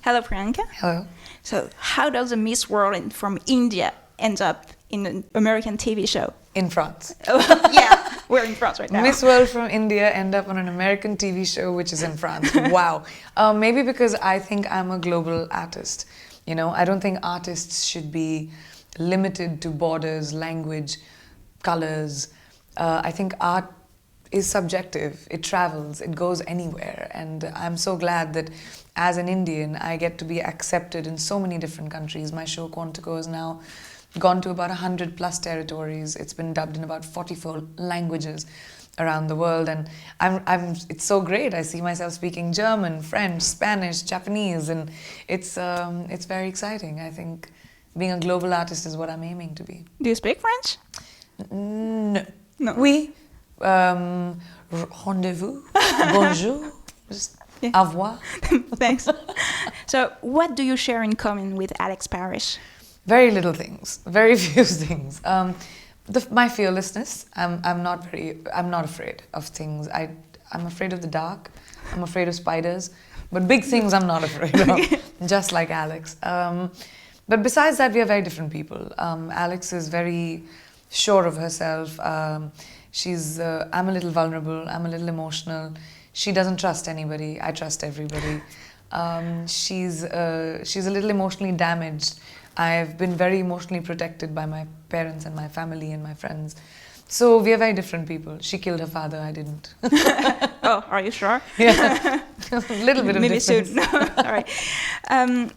Hello, Priyanka. Hello. So, how does a Miss World from India end up in an American TV show? In France. Yeah, we're in France right now. Miss World from India end up on an American TV show which is in France. Wow. Maybe because I think I'm a global artist. You know, I don't think artists should be limited to borders, language, colors. I think art is subjective. It travels. It goes anywhere. And I'm so glad that as an Indian, I get to be accepted in so many different countries. My show Quantico has now gone to about 100 plus territories. It's been dubbed in about 44 languages around the world, and it's so great. I see myself speaking German, French, Spanish, Japanese, and it's very exciting. I think being a global artist is what I'm aiming to be. Do you speak French? No. No. Oui. Rendezvous. Bonjour. Just au revoir. Thanks. So, what do you share in common with Alex Parrish? Very little things, very few things. My fearlessness. I'm not afraid of things. I'm afraid of the dark. I'm afraid of spiders, but big things I'm not afraid of. Just like Alex. But besides that, we are very different people. Alex is very sure of herself. I'm a little vulnerable. I'm a little emotional. She doesn't trust anybody. I trust everybody. She's a little emotionally damaged. I've been very emotionally protected by my parents and my family and my friends. So we are very different people. She killed her father, I didn't. Oh, are you sure? Yeah, a little bit of Maybe difference. soon. All right.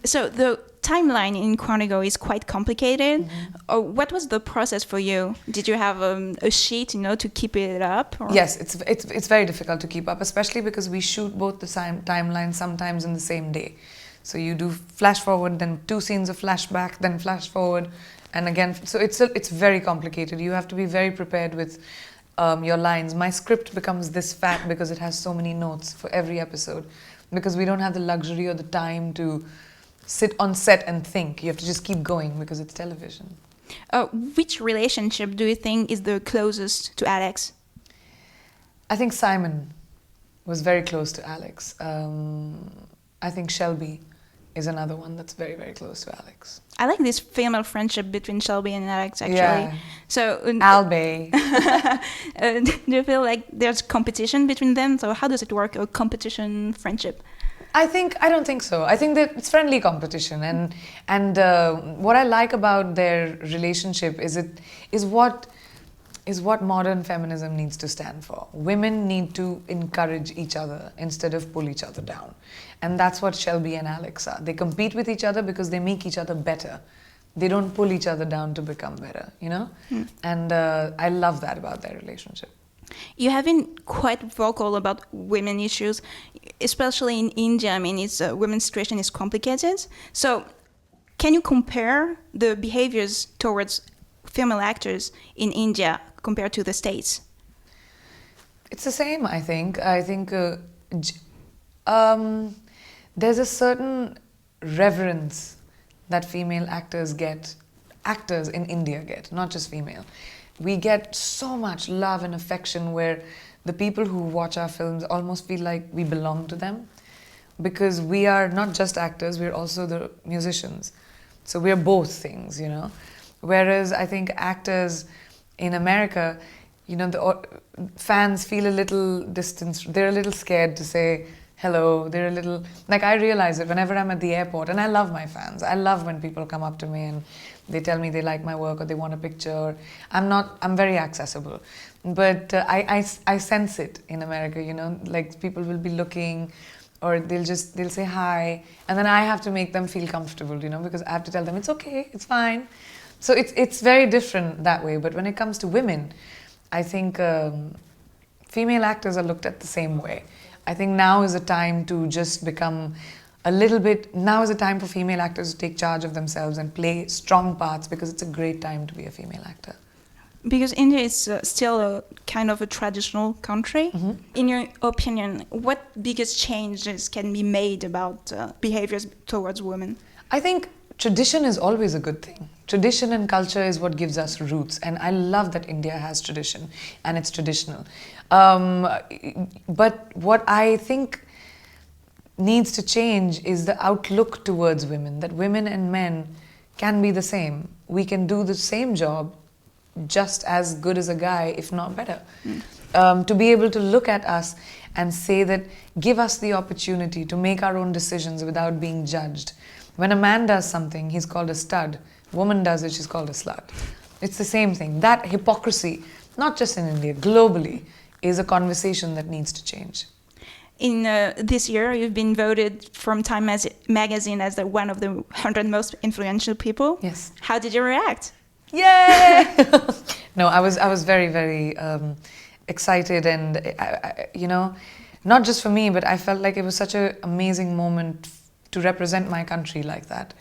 So the timeline in Quantico is quite complicated. Mm-hmm. What was the process for you? Did you have a sheet, to keep it up? Or? Yes, it's very difficult to keep up, especially because we shoot both the timelines sometimes in the same day. So you do flash forward, then 2 scenes of flashback, then flash forward, and again. So it's very complicated. You have to be very prepared with your lines. My script becomes this fat because it has so many notes for every episode, because we don't have the luxury or the time to sit on set and think. You have to just keep going because it's television. Which relationship do you think is the closest to Alex? I think Simon was very close to Alex. I think Shelby is another one that's very, very close to Alex. I like this female friendship between Shelby and Alex, actually. Yeah. So, Albay. do you feel like there's competition between them? So how does it work, a competition friendship? I don't think so. I think that it's friendly competition, and what I like about their relationship is what modern feminism needs to stand for. Women need to encourage each other instead of pull each other down. And that's what Shelby and Alex are. They compete with each other because they make each other better. They don't pull each other down to become better, And I love that about their relationship. You have been quite vocal about women issues, especially in India. I mean, women's situation is complicated. So can you compare the behaviors towards female actors in India compared to the States? It's the same, I think. I think there's a certain reverence that female actors in India get, not just female. We get so much love and affection where the people who watch our films almost feel like we belong to them, because we are not just actors, we're also the musicians. So we're both things, Whereas I think actors in America, the fans feel a little distant. They're a little scared to say hello. They're a little, I realize it whenever I'm at the airport, and I love my fans. I love when people come up to me and they tell me they like my work or they want a picture. I'm very accessible. But I sense it in America, people will be looking, or they'll say hi, and then I have to make them feel comfortable, because I have to tell them it's okay, it's fine. So it's very different that way. But when it comes to women, I think female actors are looked at the same way. I think now is a time to just become now is a time for female actors to take charge of themselves and play strong parts, because it's a great time to be a female actor. Because India is still a kind of a traditional country. Mm-hmm. In your opinion, what biggest changes can be made about behaviors towards women? I think tradition is always a good thing. Tradition and culture is what gives us roots, and I love that India has tradition and it's traditional. But what I think needs to change is the outlook towards women, that women and men can be the same. We can do the same job just as good as a guy, if not better. To be able to look at us and say that, give us the opportunity to make our own decisions without being judged. When a man does something, he's called a stud. Woman does it, she's called a slut. It's the same thing. That hypocrisy, not just in India, globally, is a conversation that needs to change. In this year, you've been voted from Time magazine as one of the 100 most influential people. Yes. How did you react? Yay! No, I was very, very excited, and you know, not just for me, but I felt like it was such an amazing moment to represent my country like that,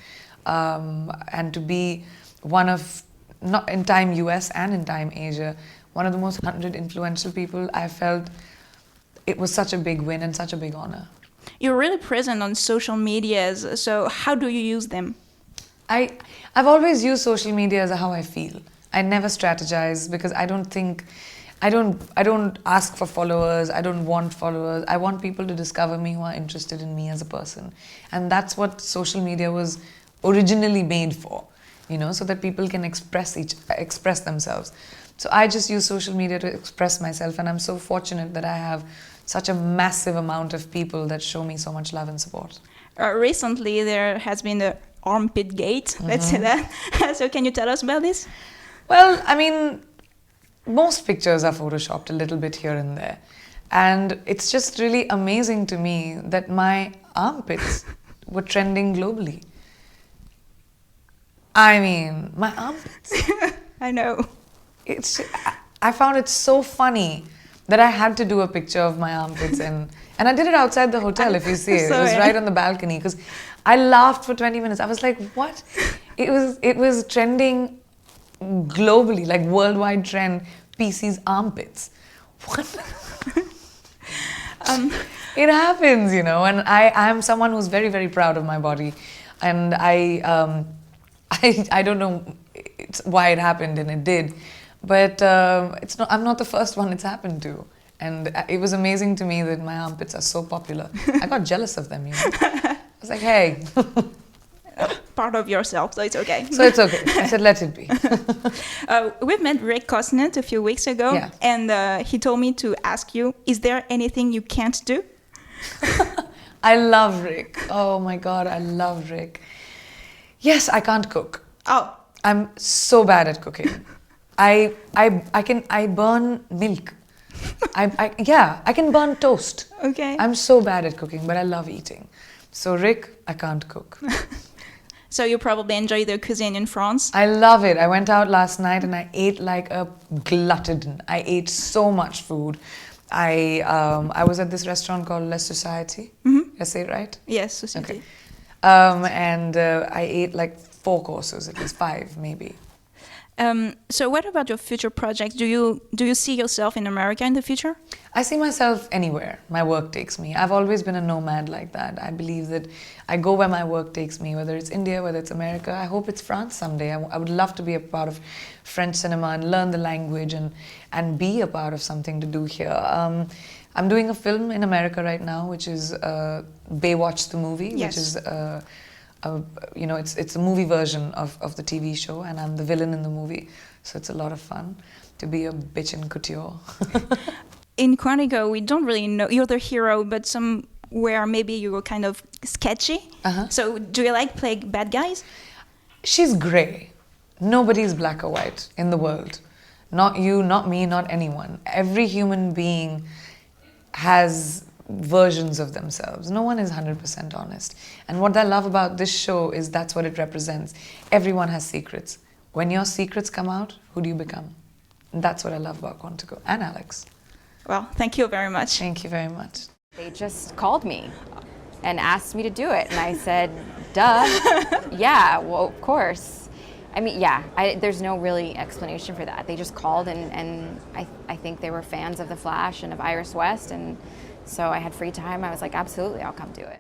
and to be one of, not in Time US and in Time Asia, one of the most 100 influential people. I felt it was such a big win and such a big honor. You're really present on social medias, so how do you use them? I've always used social media as how I feel. I never strategize, because I don't ask for followers. I don't want followers. I want people to discover me who are interested in me as a person, and that's what social media was originally made for, you know, so that people can express themselves. So I just use social media to express myself, and I'm so fortunate that I have such a massive amount of people that show me so much love and support. Recently, there has been the armpit gate, let's say that. So can you tell us about this? Well, I mean, most pictures are photoshopped a little bit here and there. And it's just really amazing to me that my armpits were trending globally. I mean, my armpits. I know. I found it so funny that I had to do a picture of my armpits, and I did it outside the hotel, if you see it. It was right on the balcony, because I laughed for 20 minutes. I was like, what? It was trending globally, like worldwide trend, PC's armpits. What? It happens, you know, and I'm someone who's very, very proud of my body, and I don't know why it happened, and it did, but I'm not the first one it's happened to, and it was amazing to me that my armpits are so popular. I got jealous of them, you know. I was like, hey. Part of yourself, so it's okay. So it's okay. I said, let it be. We've met Rick Cosnett a few weeks ago, yeah. And he told me to ask you, is there anything you can't do? I love Rick. Oh my God, I love Rick. Yes, I can't cook. Oh. I'm so bad at cooking. I burn milk. I can burn toast. Okay. I'm so bad at cooking, but I love eating. So Rick, I can't cook. So you probably enjoy the cuisine in France? I love it. I went out last night and I ate like a glutton. I ate so much food. I was at this restaurant called La Society. Did I say it right? Yes, Society. Okay. And I ate like 4 courses, at least 5 maybe. So what about your future projects? Do you see yourself in America in the future? I see myself anywhere my work takes me. I've always been a nomad like that. I believe that I go where my work takes me, whether it's India, whether it's America. I hope it's France someday. I would love to be a part of French cinema and learn the language and be a part of something to do here. I'm doing a film in America right now, which is Baywatch the movie, yes. Which is you know, it's a movie version of the TV show, and I'm the villain in the movie, so it's a lot of fun to be a bitch in couture. In Quantico, we don't really know you're the hero, but somewhere maybe you were kind of sketchy. So do you like playing bad guys? She's grey. Nobody's black or white in the world. Not you, not me, not anyone. Every human being has versions of themselves. No one is 100% honest. And what I love about this show is that's what it represents. Everyone has secrets. When your secrets come out, who do you become? And that's what I love about Quantico and Alex. Well, thank you very much. Thank you very much. They just called me and asked me to do it. And I said, duh, yeah, well, of course. I mean, yeah, there's no really explanation for that. They just called, and I think they were fans of The Flash and of Iris West, and so I had free time. I was like, absolutely, I'll come do it.